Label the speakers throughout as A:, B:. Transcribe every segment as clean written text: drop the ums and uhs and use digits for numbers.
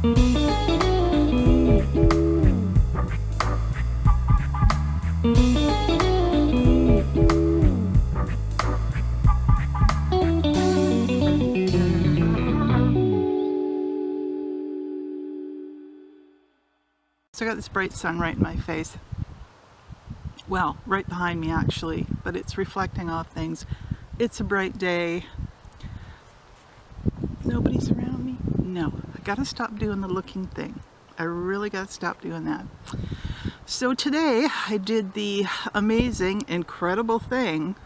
A: So I got this bright sun right in my face. Well, right behind me actually, but it's reflecting off things. It's a bright day. Nobody's around me? No. I gotta stop doing the looking thing. I really gotta stop doing that. So today I did the amazing, incredible thing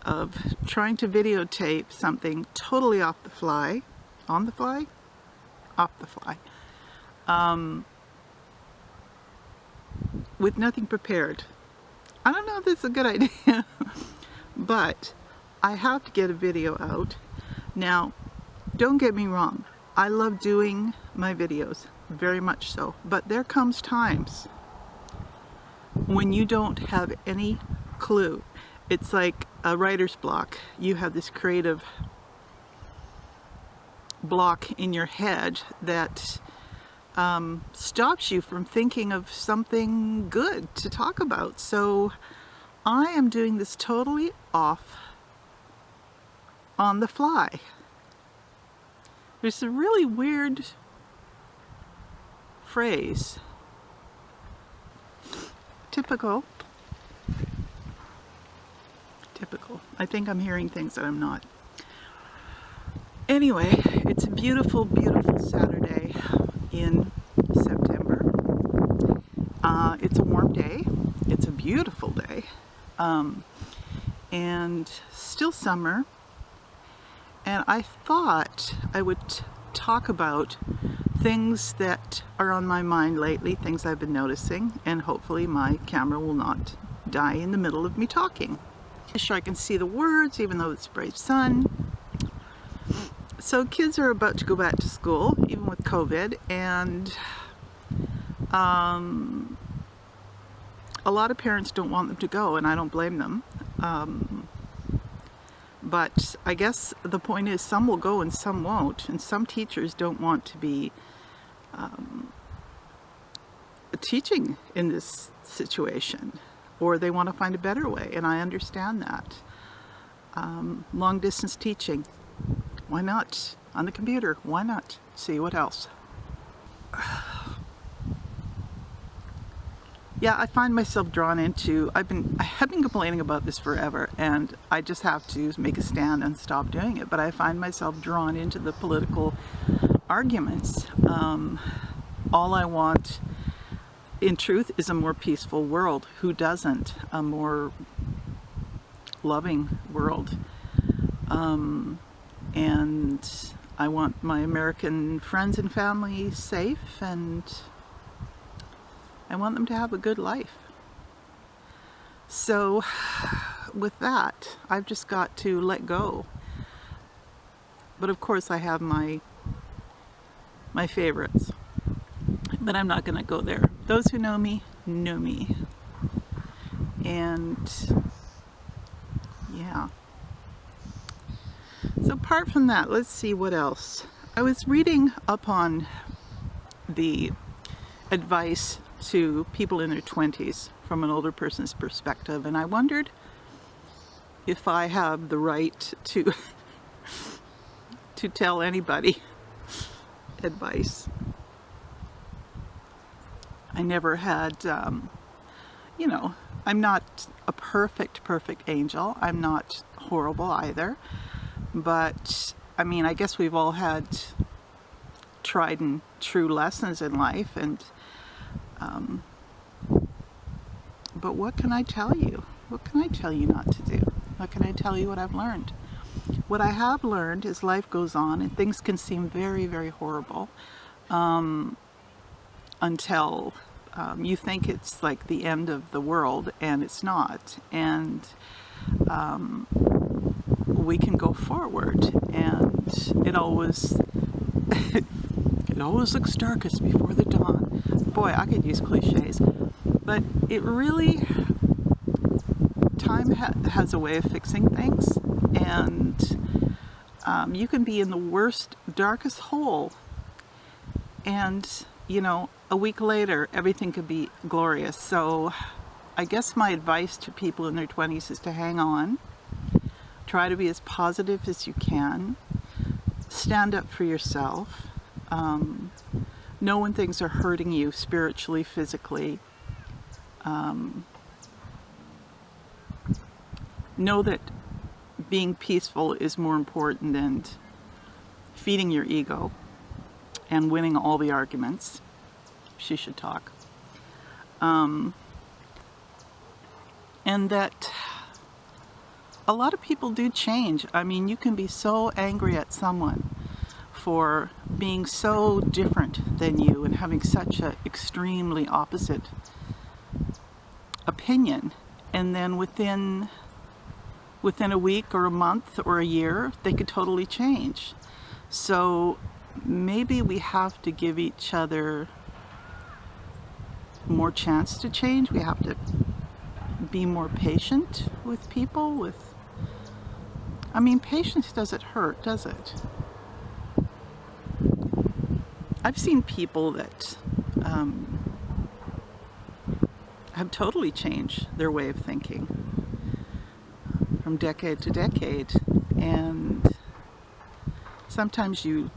A: of trying to videotape something totally off the fly. On the fly? Off the fly. With nothing prepared. I don't know if this is a good idea, but I have to get a video out. Now, don't get me wrong, I love doing my videos, very much so, but there comes times when you don't have any clue. It's like a writer's block. You have this creative block in your head that stops you from thinking of something good to talk about. So I am doing this totally off on the fly. There's a really weird phrase. Typical. I think I'm hearing things that I'm not. Anyway, it's a beautiful, beautiful Saturday in September. It's a warm day. It's a beautiful day. And still summer. And I thought I would talk about things that are on my mind lately, things I've been noticing, and hopefully my camera will not die in the middle of me talking. Sure, I can see the words even though it's bright sun. So kids are about to go back to school, even with COVID, and a lot of parents don't want them to go, and I don't blame them. But I guess the point is some will go and some won't, and some teachers don't want to be teaching in this situation, or they want to find a better way, and I understand that. Long distance teaching. Why not? On the computer, why not? See what else? Yeah, I find myself drawn into, I have been complaining about this forever, and I just have to make a stand and stop doing it, but I find myself drawn into the political arguments. All I want, in truth, is a more peaceful world. Who doesn't? A more loving world. And I want my American friends and family safe, and I want them to have a good life. So with that, I've just got to let go. But of course I have my favorites, but I'm not going to go there. Those who know me know me. And yeah. So apart from that, let's see what else. I was reading up on the advice to people in their 20s from an older person's perspective, and I wondered if I have the right to to tell anybody advice. I never had, you know, I'm not a perfect angel. I'm not horrible either. But, I mean, I guess we've all had tried and true lessons in life, and but what can I tell you? What can I tell you not to do? What can I tell you what I've learned? What I have learned is life goes on, and things can seem very, very horrible until you think it's like the end of the world, and it's not. And we can go forward, and it always looks darkest before the dawn. Boy, I could use cliches, but it really, time has a way of fixing things, and You can be in the worst, darkest hole, and, you know, a week later, everything could be glorious. So I guess my advice to people in their 20s is to hang on. Try to be as positive as you can. Stand up for yourself. Know when things are hurting you spiritually, physically. Know that being peaceful is more important than feeding your ego and winning all the arguments. She should talk. And that a lot of people do change. I mean, you can be so angry at someone for being so different than you and having such an extremely opposite opinion, and then within a week or a month or a year, they could totally change. So maybe we have to give each other more chance to change. We have to be more patient with people. I mean, patience doesn't hurt, does it? I've seen people that have totally changed their way of thinking from decade to decade, and sometimes you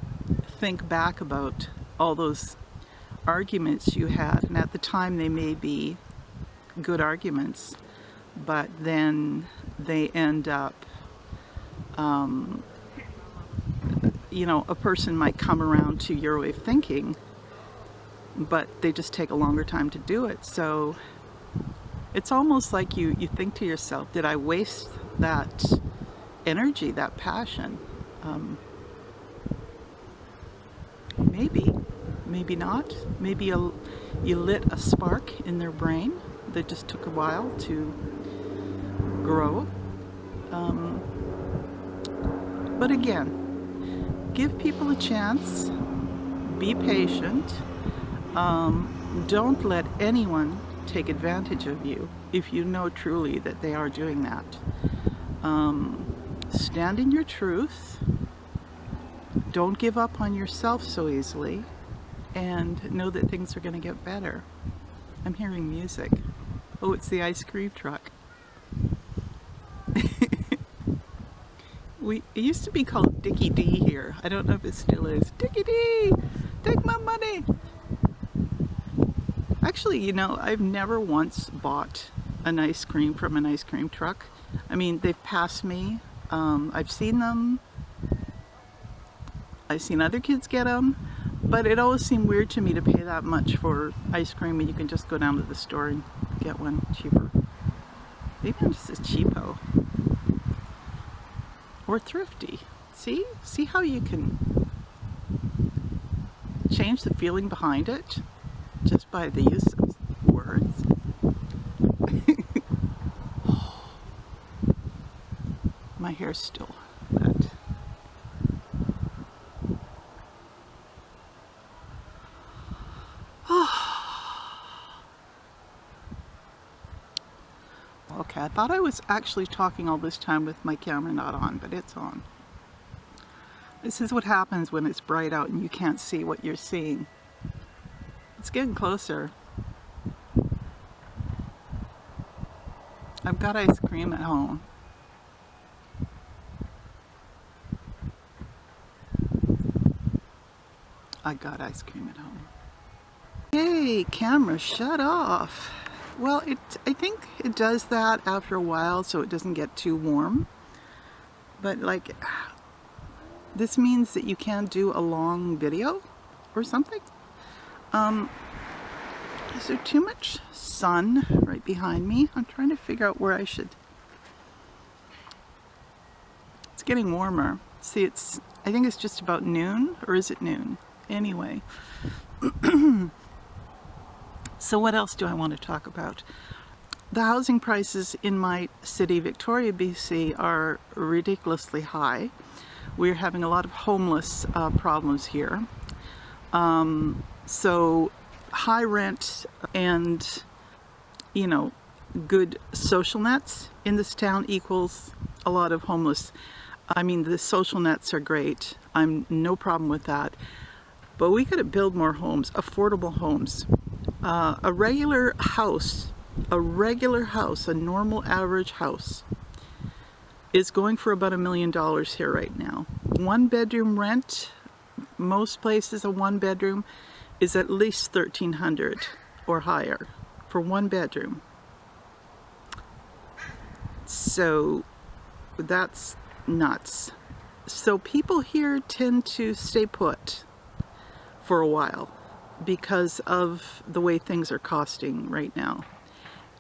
A: think back about all those arguments you had, and at the time they may be good arguments, but then they end up, you know, a person might come around to your way of thinking, but they just take a longer time to do it. So it's almost like you think to yourself, did I waste that energy, that passion? Maybe not. Maybe you lit a spark in their brain that just took a while to grow. But again, give people a chance, be patient, don't let anyone take advantage of you if you know truly that they are doing that. Stand in your truth, don't give up on yourself so easily, and know that things are going to get better. I'm hearing music. Oh, it's the ice cream truck. It used to be called Dickie D here. I don't know if it still is. Dickie D! Take my money! Actually, you know, I've never once bought an ice cream from an ice cream truck. I mean, they've passed me. I've seen them. I've seen other kids get them. But it always seemed weird to me to pay that much for ice cream when you can just go down to the store and get one cheaper. Maybe I'm just a cheapo. Or thrifty. See? See how you can change the feeling behind it just by the use of words? My hair's still wet. Okay, I thought I was actually talking all this time with my camera not on, but it's on. This is what happens when it's bright out and you can't see what you're seeing. It's getting closer. I've got ice cream at home. I got ice cream at home. Yay, camera, shut off. Well, I think it does that after a while so it doesn't get too warm. But like, this means that you can't do a long video or something. Is there too much sun right behind me? I'm trying to figure out where I should. It's getting warmer. See, I think it's just about noon, or is it noon? Anyway. So what else do I want to talk about? The housing prices in my city, Victoria, BC, are ridiculously high. We're having a lot of homeless problems here. So high rent and, you know, good social nets in this town equals a lot of homeless. I mean, the social nets are great. I'm no problem with that. But we got to build more homes, affordable homes. A regular house, a normal average house, is going for about $1 million here right now. 1-bedroom rent, most places a 1-bedroom is at least $1,300 or higher for 1 bedroom. So that's nuts. So people here tend to stay put for a while because of the way things are costing right now.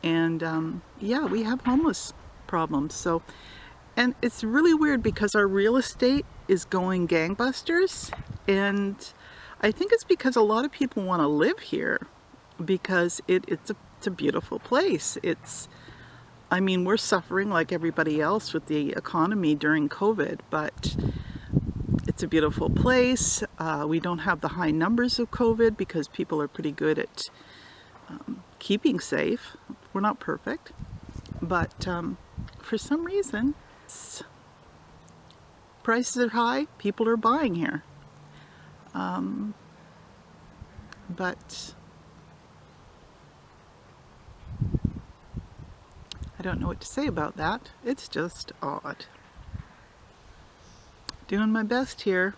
A: And yeah, we have homeless problems. So, and it's really weird because our real estate is going gangbusters, and I think it's because a lot of people want to live here because it's a beautiful place. I mean, we're suffering like everybody else with the economy during COVID, but it's a beautiful place. We don't have the high numbers of COVID because people are pretty good at keeping safe. We're not perfect, but for some reason, prices are high, people are buying here. But I don't know what to say about that. It's just odd. Doing my best here.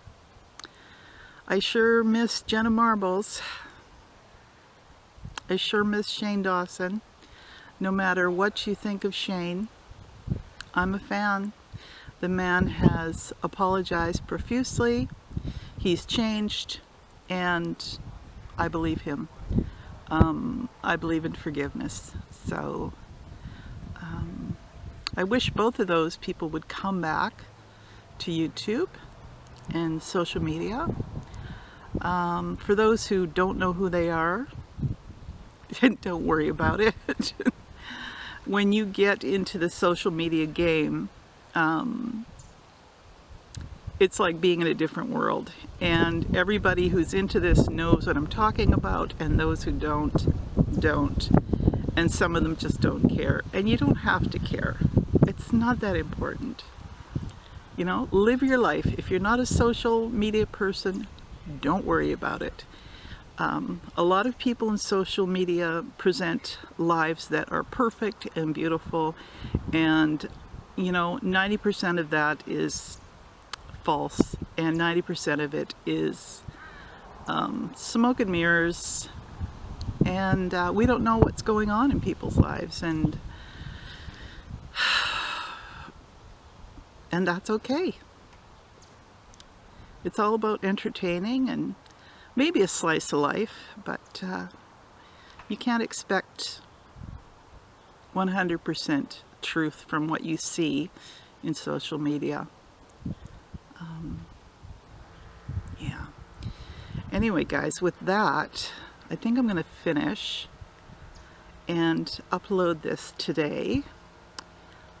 A: I sure miss Jenna Marbles. I sure miss Shane Dawson. No matter what you think of Shane, I'm a fan. The man has apologized profusely. He's changed, and I believe him. I believe in forgiveness. So I wish both of those people would come back to YouTube and social media. For those who don't know who they are, don't worry about it. When you get into the social media game, it's like being in a different world. And everybody who's into this knows what I'm talking about, and those who don't. And some of them just don't care. And you don't have to care. It's not that important. You know, live your life. If you're not a social media person, don't worry about it. A lot of people in social media present lives that are perfect and beautiful, and you know, 90% of that is false, and 90% of it is smoke and mirrors, and we don't know what's going on in people's lives, and that's okay. It's all about entertaining and maybe a slice of life, but you can't expect 100% truth from what you see in social media. Yeah. Anyway, guys, with that, I think I'm going to finish and upload this today.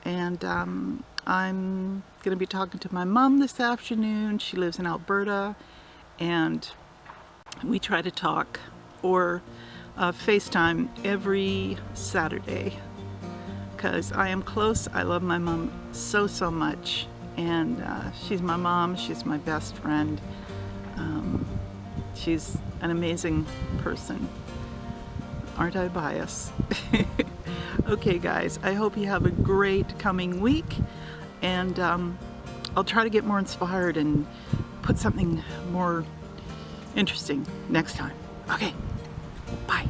A: And I'm going to be talking to my mom this afternoon. She lives in Alberta, and we try to talk or FaceTime every Saturday because I am close. I love my mom so much, and she's my mom. She's my best friend. She's an amazing person. Aren't I biased? Okay, guys, I hope you have a great coming week, and I'll try to get more inspired and put something more interesting next time. Okay, bye.